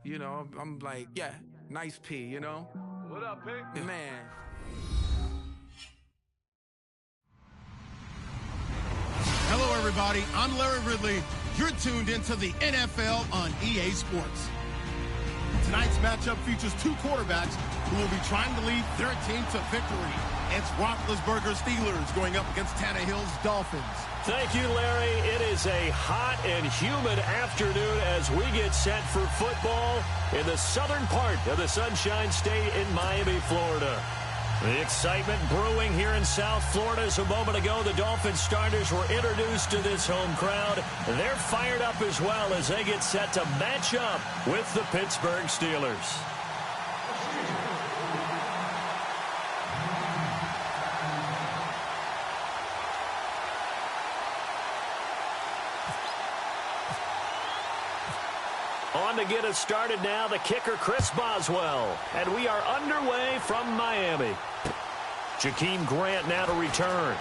You know, I'm like, yeah, nice P, you know? What up, P? Man. Hello, everybody. I'm Larry Ridley. You're tuned into the NFL on EA Sports. Tonight's matchup features two quarterbacks who will be trying to lead their team to victory. It's Roethlisberger's Steelers going up against Tannehill's Dolphins. Thank you, Larry. It is a hot and humid afternoon as we get set for football in the southern part of the Sunshine State in Miami, Florida. The excitement brewing here in South Florida as a moment ago. The Dolphins starters were introduced to this home crowd. They're fired up as well as they get set to match up with the Pittsburgh Steelers. On to get us started now, the kicker, Chris Boswell. And we are underway from Miami. Jakeem Grant now to return.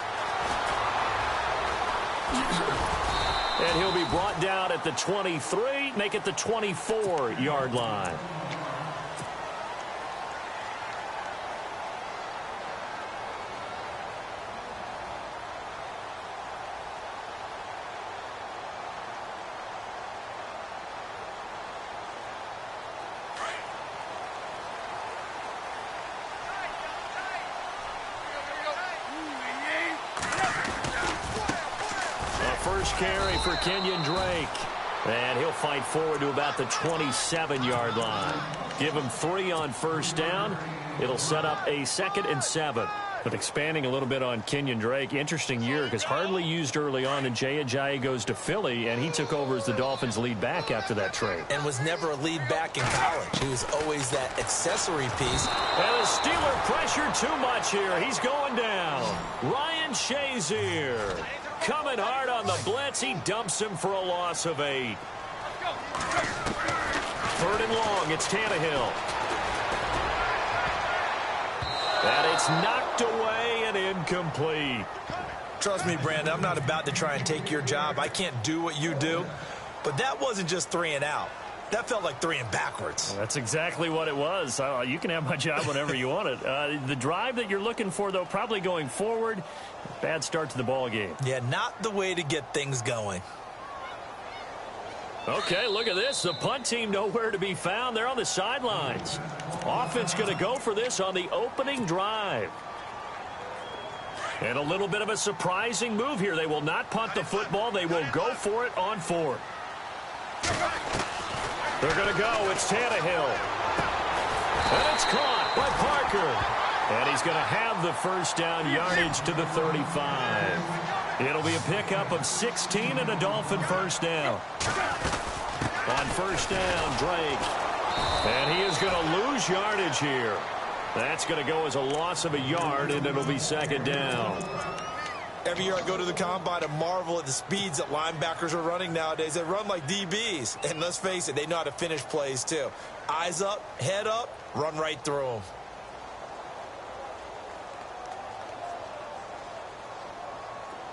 And he'll be brought down at the 23, make it the 24-yard line. First carry for Kenyon Drake. And he'll fight forward to about the 27-yard line. Give him 3 on first down. It'll set up a 2nd and 7. But expanding a little bit on Kenyon Drake, interesting year because hardly used early on. And Jay Ajayi goes to Philly, and he took over as the Dolphins' lead back after that trade. And was never a lead back in college. He was always that accessory piece. And the Steeler pressure too much here. He's going down. Ryan Shazier coming hard on the blitz. He dumps him for a loss of 8. 3rd and long. It's Tannehill. And it's knocked away and incomplete. Trust me, Brandon, I'm not about to try and take your job. I can't do what you do. But that wasn't just 3 and out. That felt like 3 and backwards. Well, that's exactly what it was. You can have my job whenever you want it. The drive that you're looking for, though, probably going forward. Bad start to the ball game. Yeah, not the way to get things going. Okay, look at this. The punt team nowhere to be found. They're on the sidelines. Offense going to go for this on the opening drive. And a little bit of a surprising move here. They will not punt the football. They will go for it on 4th. They're going to go. It's Tannehill. And it's caught by Parker. And he's going to have the first down, yardage to the 35. It'll be a pickup of 16 and a Dolphin first down. On first down, Drake. And he is going to lose yardage here. That's going to go as a loss of a yard, and it'll be 2nd down. Every year I go to the combine and marvel at the speeds that linebackers are running nowadays. They run like DBs. And let's face it, they know how to finish plays too. Eyes up, head up, run right through them.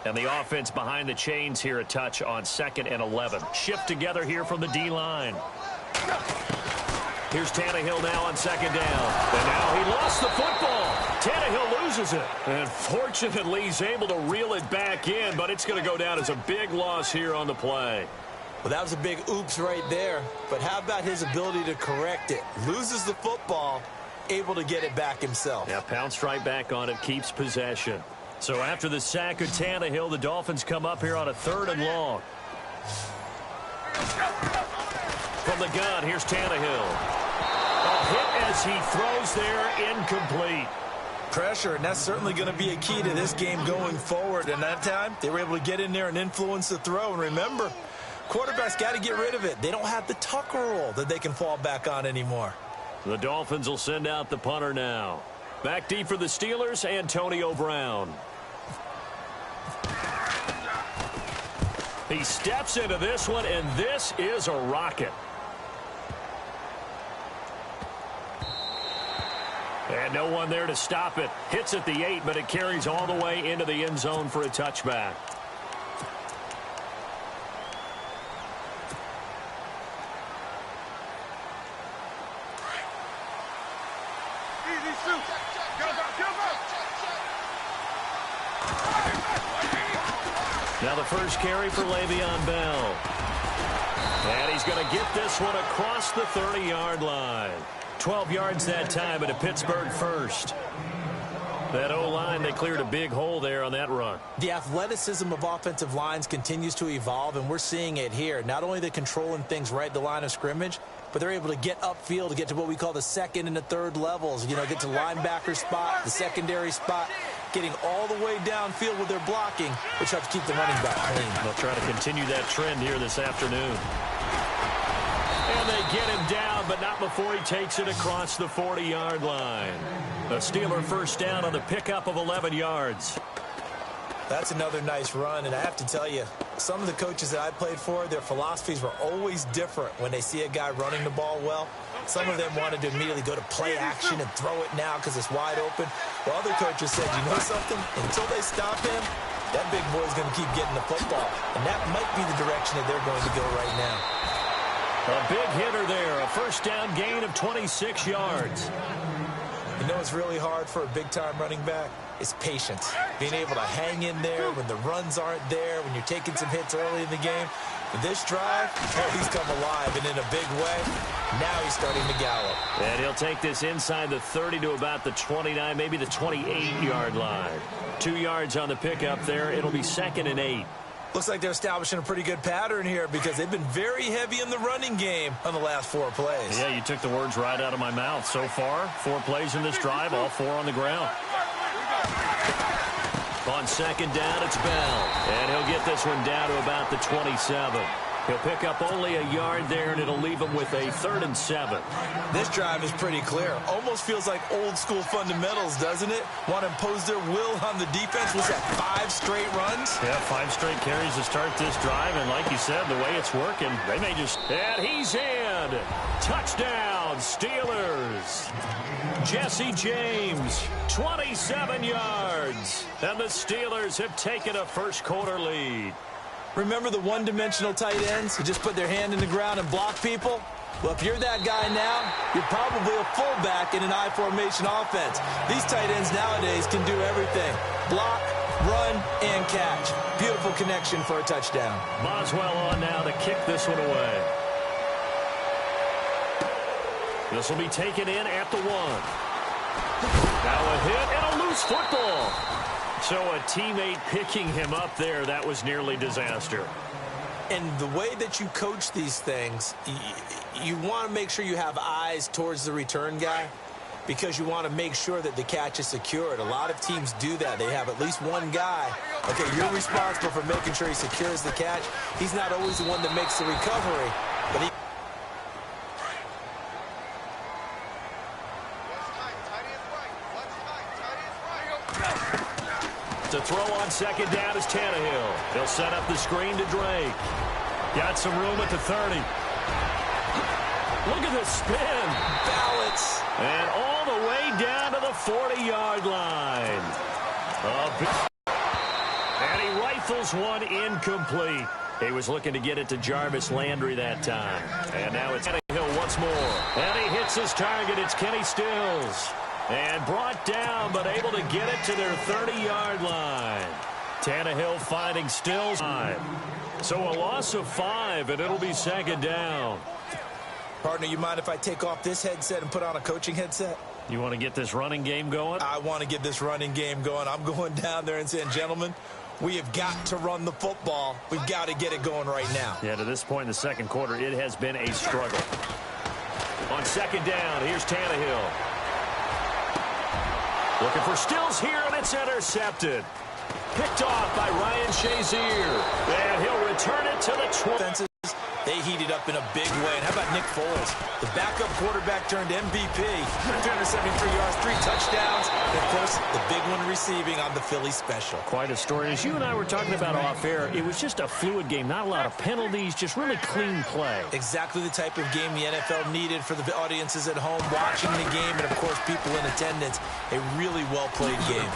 And the offense behind the chains here, a touch on 2nd and 11. Shift together here from the D-line. Here's Tannehill now on 2nd down. And now he lost the football. Tannehill loses it. And fortunately, he's able to reel it back in, but it's going to go down as a big loss here on the play. Well, that was a big oops right there. But how about his ability to correct it? Loses the football, able to get it back himself. Yeah, pounced right back on it, keeps possession. So after the sack of Tannehill, the Dolphins come up here on a 3rd and long. From the gun, here's Tannehill. A hit as he throws there, incomplete. Pressure, and that's certainly going to be a key to this game going forward. And that time, they were able to get in there and influence the throw. And remember, quarterbacks got to get rid of it. They don't have the Tucker rule that they can fall back on anymore. The Dolphins will send out the punter now. Back deep for the Steelers, Antonio Brown. He steps into this one, and this is a rocket. And no one there to stop it. Hits at the 8, but it carries all the way into the end zone for a touchback. Now the first carry for Le'Veon Bell. And he's going to get this one across the 30-yard line. 12 yards that time, and a Pittsburgh first. That O-line, they cleared a big hole there on that run. The athleticism of offensive lines continues to evolve, and we're seeing it here. Not only the controlling things right at the line of scrimmage, but they're able to get upfield to get to what we call the second and the third levels. You know, get to linebacker spot, the secondary spot, getting all the way downfield with their blocking, which helps keep the running back clean. They'll try to continue that trend here this afternoon. And they get him down, but not before he takes it across the 40-yard line. A Steeler first down on the pickup of 11 yards. That's another nice run, and I have to tell you, some of the coaches that I played for, their philosophies were always different when they see a guy running the ball well. Some of them wanted to immediately go to play action and throw it now because it's wide open. While other coaches said, you know something? Until they stop him, that big boy's going to keep getting the football. And that might be the direction that they're going to go right now. A big hitter there, a first down gain of 26 yards. You know what's really hard for a big-time running back? Is patience. Being able to hang in there when the runs aren't there, when you're taking some hits early in the game. For this drive, he's come alive and in a big way. Now he's starting to gallop. And he'll take this inside the 30 to about the 29, maybe the 28-yard line. 2 yards on the pickup there. It'll be 2nd and 8. Looks like they're establishing a pretty good pattern here because they've been very heavy in the running game on the last 4 plays. Yeah, you took the words right out of my mouth. So far, 4 plays in this drive, all 4 on the ground. On second down, it's Bell. And he'll get this one down to about the 27. He'll pick up only a yard there, and it'll leave him with a 3rd and 7. This drive is pretty clear. Almost feels like old-school fundamentals, doesn't it? Want to impose their will on the defense. Was that 5 straight runs? Yeah, 5 straight carries to start this drive, and like you said, the way it's working, they may just... And he's in! Touchdown, Steelers! Jesse James, 27 yards. And the Steelers have taken a first-quarter lead. Remember the one-dimensional tight ends who just put their hand in the ground and block people? Well, if you're that guy now, you're probably a fullback in an I-formation offense. These tight ends nowadays can do everything. Block, run, and catch. Beautiful connection for a touchdown. Boswell on now to kick this one away. This will be taken in at the 1. Now a hit and a loose football. So a teammate picking him up there, that was nearly disaster. And the way that you coach these things, you want to make sure you have eyes towards the return guy because you want to make sure that the catch is secured. A lot of teams do that. They have at least one guy. Okay, you're responsible for making sure he secures the catch. He's not always the one that makes the recovery, but he... To throw on second down is Tannehill. They'll set up the screen to Drake. Got some room at the 30. Look at the spin. Balance. And all the way down to the 40-yard line. And he rifles one incomplete. He was looking to get it to Jarvis Landry that time. And now it's Tannehill once more. And he hits his target. It's Kenny Stills. And brought down, but able to get it to their 30-yard line. Tannehill finding Stills. So a loss of 5, and it'll be 2nd down. Partner, you mind if I take off this headset and put on a coaching headset? You want to get this running game going? I want to get this running game going. I'm going down there and saying, gentlemen, we have got to run the football. We've got to get it going right now. Yeah, to this point in the second quarter, it has been a struggle. On second down, here's Tannehill. Looking for Stills here, and it's intercepted. Picked off by Ryan Shazier. And he'll return it to the 20. They heated up in a big way. And how about Nick Foles? The backup quarterback turned MVP. 373 yards, 3 touchdowns. And, of course, the big one receiving on the Philly special. Quite a story. As you and I were talking about off air, it was just a fluid game. Not a lot of penalties, just really clean play. Exactly the type of game the NFL needed for the audiences at home watching the game and, of course, people in attendance. A really well-played game.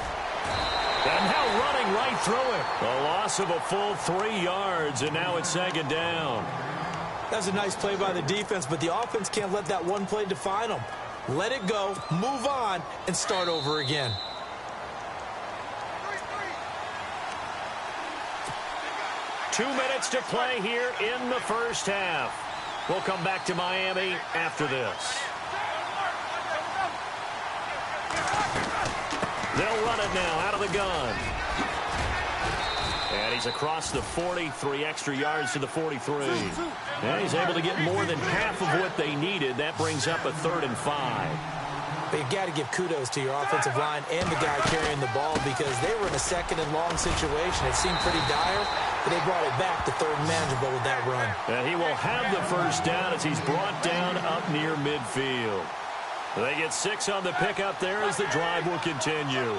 And now running right through it. A loss of a full 3 yards, and now it's 2nd down. That was a nice play by the defense, but the offense can't let that one play define them. let it go, move on, and start over again. Two minutes to play here in the first half. We'll come back to Miami after this. They'll run it now out of the gun. And he's across the 43 extra yards to the 43. And he's able to get more than half of what they needed. That brings up a 3rd and 5. But you've got to give kudos to your offensive line and the guy carrying the ball because they were in a 2nd and long situation. It seemed pretty dire, but they brought it back to 3rd and manageable with that run. And he will have the first down as he's brought down up near midfield. They get 6 on the pickup there as the drive will continue.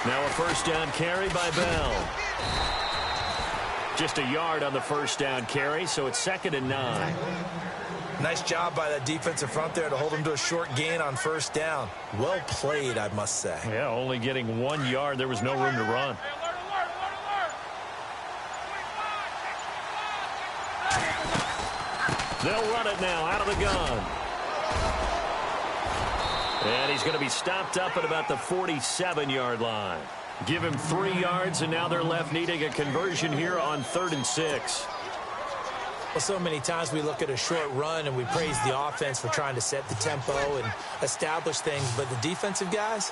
Now a first down carry by Bell. Just a yard on the first down carry, so it's 2nd and 9. Nice job by that defensive front there to hold him to a short gain on first down. Well played, I must say. Yeah, only getting 1 yard. There was no room to run. They'll run it now out of the gun. And he's going to be stopped up at about the 47-yard line. Give him 3 yards, and now they're left needing a conversion here on 3rd and 6. Well, so many times we look at a short run and we praise the offense for trying to set the tempo and establish things, but the defensive guys,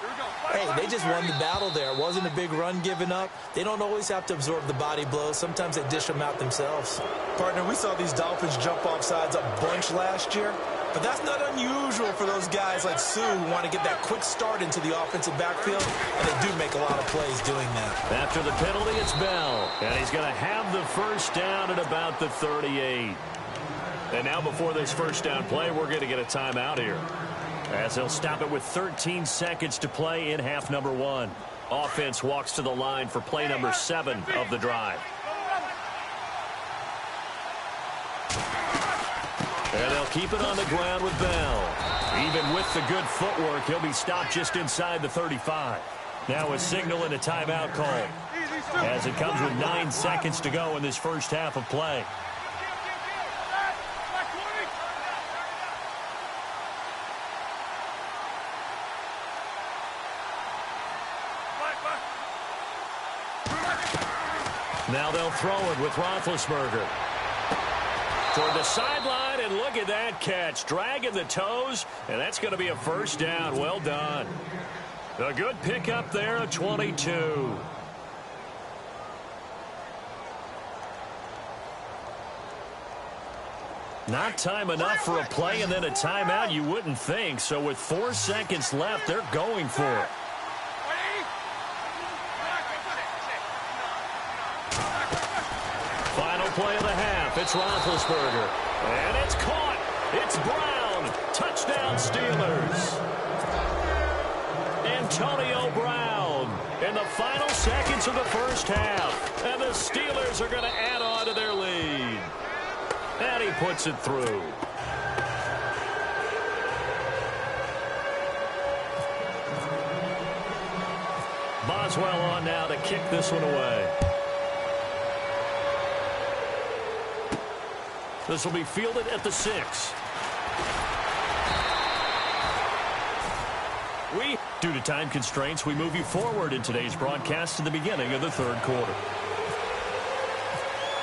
hey, they just won the battle there. It wasn't a big run given up. They don't always have to absorb the body blows. Sometimes they dish them out themselves. Partner, we saw these Dolphins jump off sides a bunch last year, but that's not unusual for those guys like Sue who want to get that quick start into the offensive backfield, and they do make a lot of plays doing that. After the penalty, it's Bell, and he's going to have the first down at about the 38. And now before this first down play, we're going to get a timeout here, as they'll stop it with 13 seconds to play in half number 1. Offense walks to the line for play number 7 of the drive. And they'll keep it on the ground with Bell. Even with the good footwork, he'll be stopped just inside the 35. Now a signal and a timeout call, as it comes with 9 seconds to go in this first half of play. Now they'll throw it with Roethlisberger. Toward the sideline, and look at that catch. Dragging the toes, and that's going to be a first down. Well done. A good pickup there at 22. Not time enough for a play and then a timeout, you wouldn't think. So with 4 seconds left, they're going for it. Final play of the half. It's Roethlisberger. And it's caught. It's Brown. Touchdown Steelers. Antonio Brown in the final seconds of the first half. And the Steelers are going to add on to their lead. And he puts it through. Boswell on now to kick this one away. This will be fielded at the 6. Due to time constraints, we move you forward in today's broadcast to the beginning of the third quarter.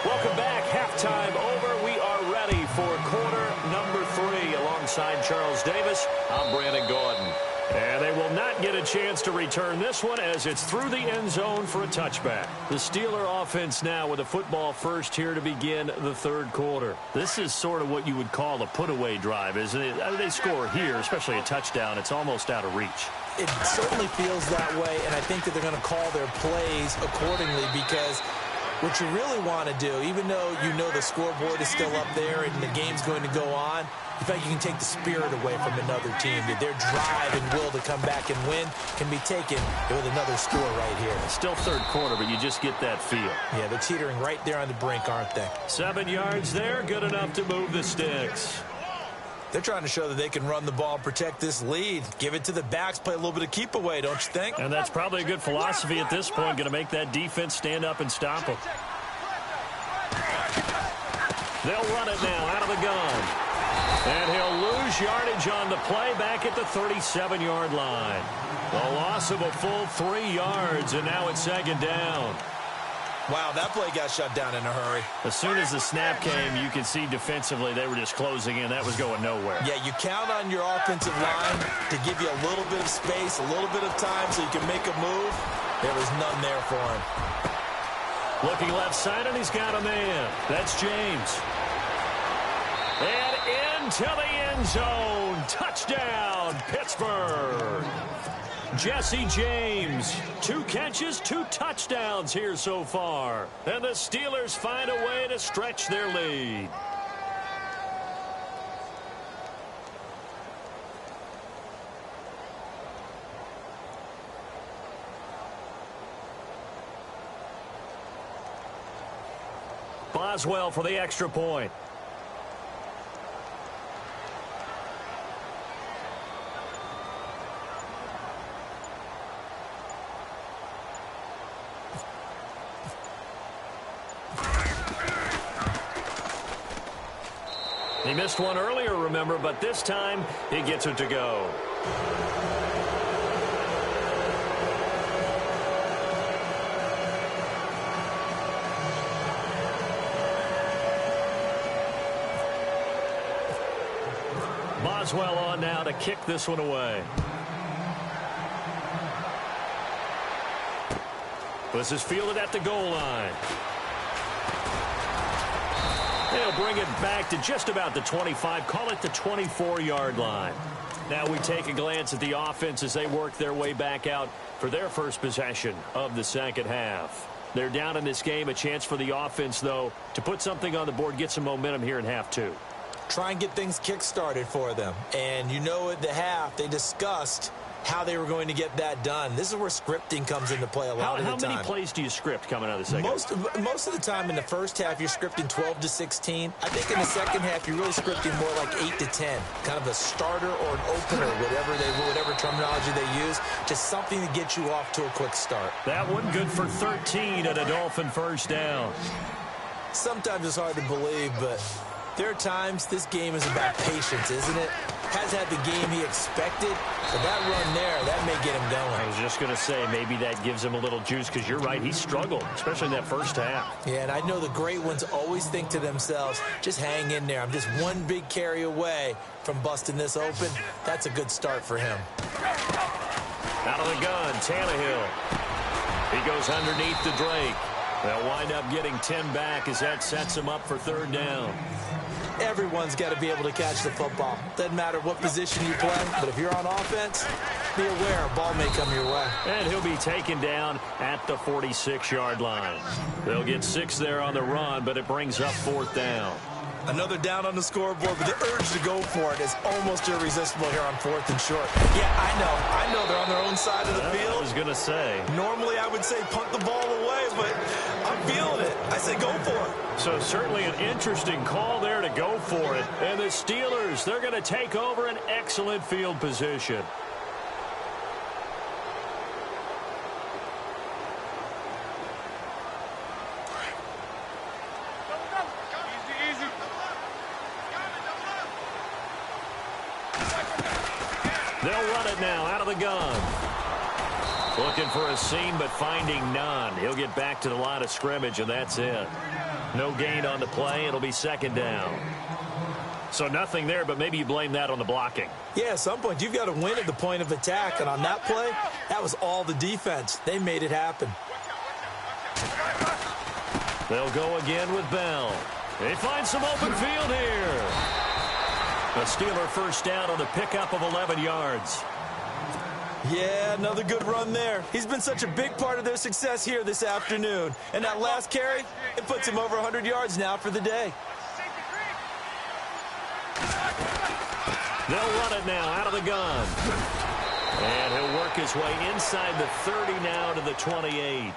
Welcome back. Halftime over. We are ready for quarter number 3. Alongside Charles Davis, I'm Brandon Gordon. And they will not get a chance to return this one as it's through the end zone for a touchback. The Steeler offense now with a football first here to begin the third quarter. This is sort of what you would call a put-away drive, isn't it? I mean, they score here, especially a touchdown. It's almost out of reach. It certainly feels that way, and I think that they're going to call their plays accordingly because what you really want to do, even though you know the scoreboard is still up there and the game's going to go on, in fact, you can take the spirit away from another team. That their drive and will to come back and win can be taken with another score right here. It's still third quarter, but you just get that feel. Yeah, they're teetering right there on the brink, aren't they? 7 yards there, good enough to move the sticks. They're trying to show that they can run the ball, protect this lead. Give it to the backs, play a little bit of keep away, don't you think? And that's probably a good philosophy at this point, going to make that defense stand up and stop them. They'll run it now out of the gun. And he'll lose yardage on the play back at the 37-yard line. A loss of a full 3 yards, and now it's second down. Wow, that play got shut down in a hurry. As soon as the snap came, you could see defensively they were just closing in. That was going nowhere. Yeah, you count on your offensive line to give you a little bit of space, a little bit of time so you can make a move. There was none there for him. Looking left side, and he's got a man. That's James. And into the end zone. Touchdown, Pittsburgh. Jesse James, 2 catches, 2 touchdowns here so far. And the Steelers find a way to stretch their lead. Boswell for the extra point. He missed one earlier, remember, but this time he gets it to go. Boswell on now to kick this one away. This is fielded at the goal line. They'll bring it back to just about the 25, call it the 24-yard line. Now we take a glance at the offense as they work their way back out for their first possession of the second half. They're down in this game, a chance for the offense, though, to put something on the board, get some momentum here in half 2. Try and get things kick-started for them. And you know at the half, they discussed how they were going to get that done. This is where scripting comes into play a lot of the time. How many plays do you script coming out of the second? Most of the time in the first half, you're scripting 12 to 16. I think in the second half, you're really scripting more like 8 to 10. Kind of a starter or an opener, whatever terminology they use. Just something to get you off to a quick start. That one good for 13 and a Dolphin first down. Sometimes it's hard to believe, but there are times this game is about patience, isn't it? Has had the game he expected, but that run there, that may get him going. I was just going to say, maybe that gives him a little juice, because you're right, he struggled, especially in that first half. Yeah, and I know the great ones always think to themselves, just hang in there. I'm just one big carry away from busting this open. That's a good start for him. Out of the gun, Tannehill. He goes underneath to Drake. They'll wind up getting 10 back as that sets him up for third down. Everyone's got to be able to catch the football. Doesn't matter what position you play, but if you're on offense, be aware a ball may come your way. And he'll be taken down at the 46-yard line. They'll get 6 there on the run, but it brings up fourth down. Another down on the scoreboard, but the urge to go for it is almost irresistible here on 4th and short. Yeah, I know they're on their own side of the field. I was going to say. Normally I would say punt the ball away, but I'm feeling it. I say go for it. So certainly an interesting call there to go for it. And the Steelers, they're going to take over an excellent field position. They'll run it now out of the gun. Looking for a seam, but finding none. He'll get back to the line of scrimmage, and that's it. No gain on the play. It'll be second down. So nothing there, but maybe you blame that on the blocking. Yeah, at some point, you've got to win at the point of attack. And on that play, that was all the defense. They made it happen. They'll go again with Bell. They find some open field here. A Steeler first down on the pickup of 11 yards. Yeah, another good run there. He's been such a big part of their success here this afternoon. And that last carry, it puts him over 100 yards now for the day. They'll run it now out of the gun. And he'll work his way inside the 30 now to the 28.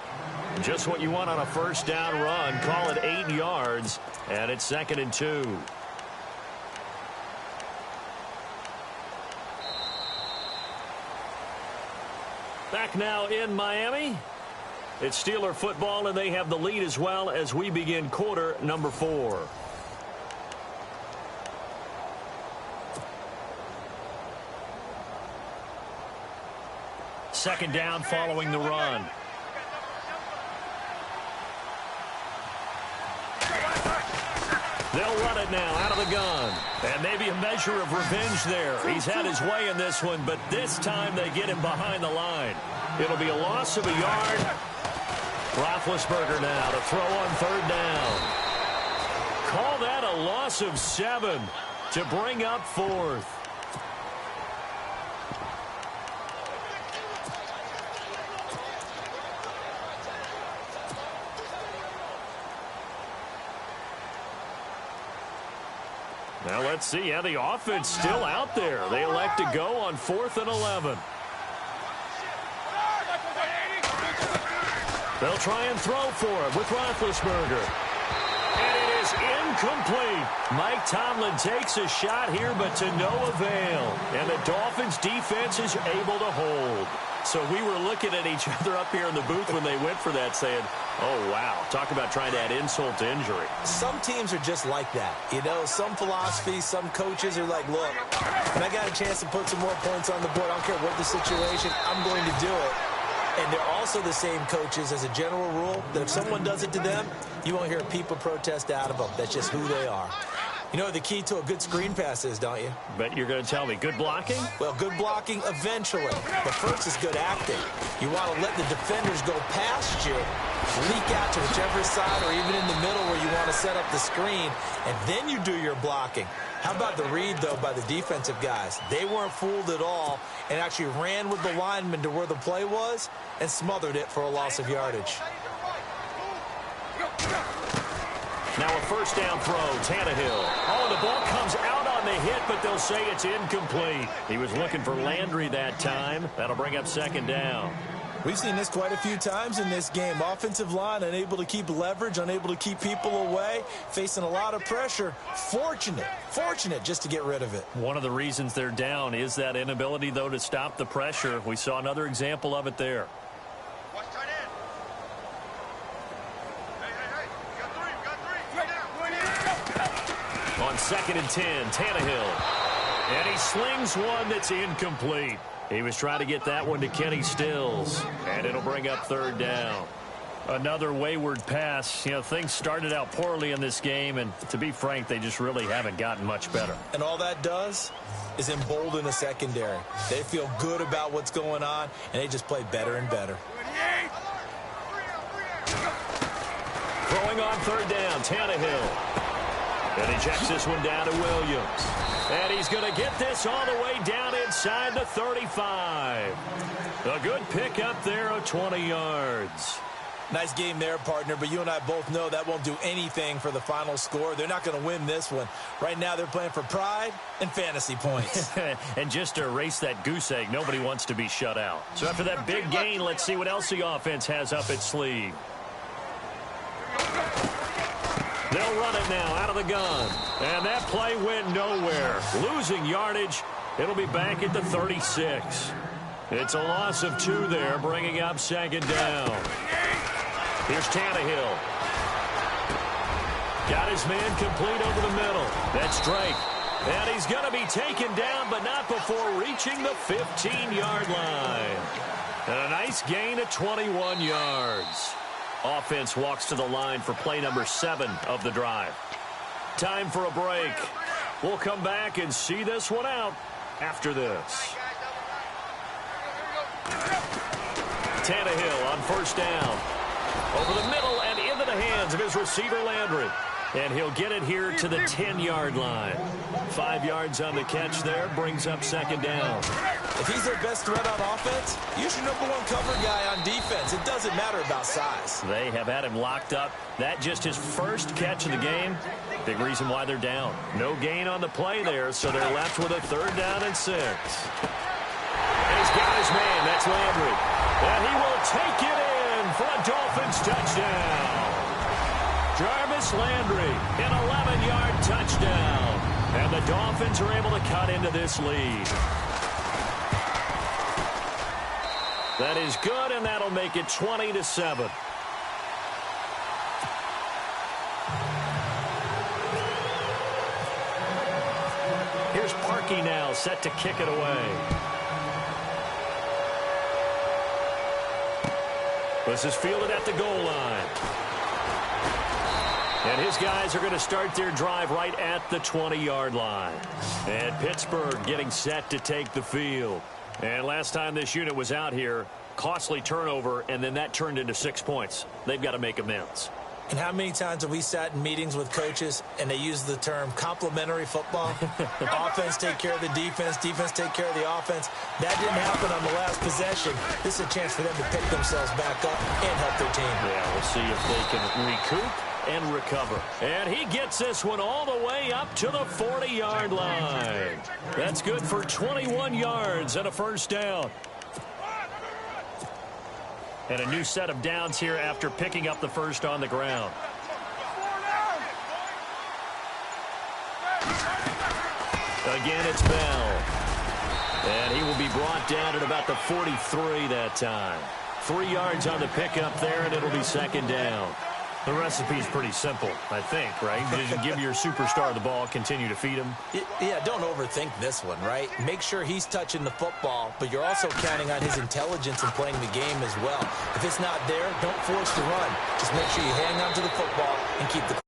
Just what you want on a first down run. Call it 8 yards. And it's 2nd and 2. Back now in Miami. It's Steeler football, and they have the lead as well as we begin quarter number 4. second down following the run. They'll run it now out of the gun. And maybe a measure of revenge there. He's had his way in this one, but this time they get him behind the line. It'll be a loss of a yard. Roethlisberger now to throw on third down. Call that a loss of 7 to bring up fourth. Now let's see. Yeah, the offense still out there. They elect to go on 4th and 11. They'll try and throw for it with Roethlisberger. And it is incomplete. Mike Tomlin takes a shot here, but to no avail. And the Dolphins' defense is able to hold. So we were looking at each other up here in the booth when they went for that, saying, oh, wow, talk about trying to add insult to injury. Some teams are just like that. You know, some philosophies, some coaches are like, look, when I got a chance to put some more points on the board, I don't care what the situation, I'm going to do it. And they're also the same coaches as a general rule that if someone does it to them, you won't hear people protest out of them. That's just who they are. You know what the key to a good screen pass is, don't you? Bet you're going to tell me. Good blocking? Well, good blocking eventually. But first is good acting. You want to let the defenders go past you, leak out to whichever side or even in the middle where you want to set up the screen, and then you do your blocking. How about the read, though, by the defensive guys? They weren't fooled at all and actually ran with the lineman to where the play was and smothered it for a loss of yardage. Now a first down throw, Tannehill. Oh, the ball comes out on the hit, but they'll say it's incomplete. He was looking for Landry that time. That'll bring up second down. We've seen this quite a few times in this game. Offensive line unable to keep leverage, unable to keep people away, facing a lot of pressure. Fortunate just to get rid of it. One of the reasons they're down is that inability, though, to stop the pressure. We saw another example of it there. On 2nd and 10, Tannehill. And he slings one that's incomplete. He was trying to get that one to Kenny Stills. And it'll bring up third down. Another wayward pass. You know, things started out poorly in this game, and to be frank, they just really haven't gotten much better. And all that does is embolden the secondary. They feel good about what's going on, and they just play better and better. Throwing on third down, Tannehill. And he checks this one down to Williams. And he's going to get this all the way down inside the 35. A good pickup there of 20 yards. Nice game there, partner, but you and I both know that won't do anything for the final score. They're not going to win this one. Right now they're playing for pride and fantasy points. And just to erase that goose egg, nobody wants to be shut out. So after that big gain, let's see what else the offense has up its sleeve. They'll run it now out of the gun. And that play went nowhere. Losing yardage. It'll be back at the 36. It's a loss of 2 there, bringing up second down. Here's Tannehill. Got his man complete over the middle. That's Drake. And he's going to be taken down, but not before reaching the 15-yard line. And a nice gain of 21 yards. Offense walks to the line for play number 7 of the drive. Time for a break. We'll come back and see this one out after this. Tannehill on first down. Over the middle and into the hands of his receiver, Landry. And he'll get it here to the 10-yard line. 5 yards on the catch there, brings up second down. If he's their best threat on offense, use your #1 cover guy on defense. It doesn't matter about size. They have had him locked up. That just his first catch of the game. Big reason why they're down. No gain on the play there, so they're left with a 3rd down and 6. And he's got his man. That's Landry. And he will take it in for a Dolphins touchdown. Jarvis Landry, an 11-yard touchdown. And the Dolphins are able to cut into this lead. That is good, and that'll make it 20-7. Here's Parkey now, set to kick it away. This is fielded at the goal line. And his guys are going to start their drive right at the 20-yard line. And Pittsburgh getting set to take the field. And last time this unit was out here, costly turnover, and then that turned into 6 points. They've got to make amends. And how many times have we sat in meetings with coaches and they use the term complementary football? Offense take care of the defense, defense take care of the offense. That didn't happen on the last possession. This is a chance for them to pick themselves back up and help their team. Yeah, we'll see if they can recoup and recover. And he gets this one all the way up to the 40-yard line. That's good for 21 yards and a first down. And a new set of downs here after picking up the first on the ground. Again, it's Bell. And he will be brought down at about the 43 that time. 3 yards on the pickup there, and it'll be second down. The recipe's pretty simple, I think, right? Just give your superstar the ball, continue to feed him. Yeah, don't overthink this one, right? Make sure he's touching the football, but you're also counting on his intelligence in playing the game as well. If it's not there, don't force the run. Just make sure you hang on to the football and keep the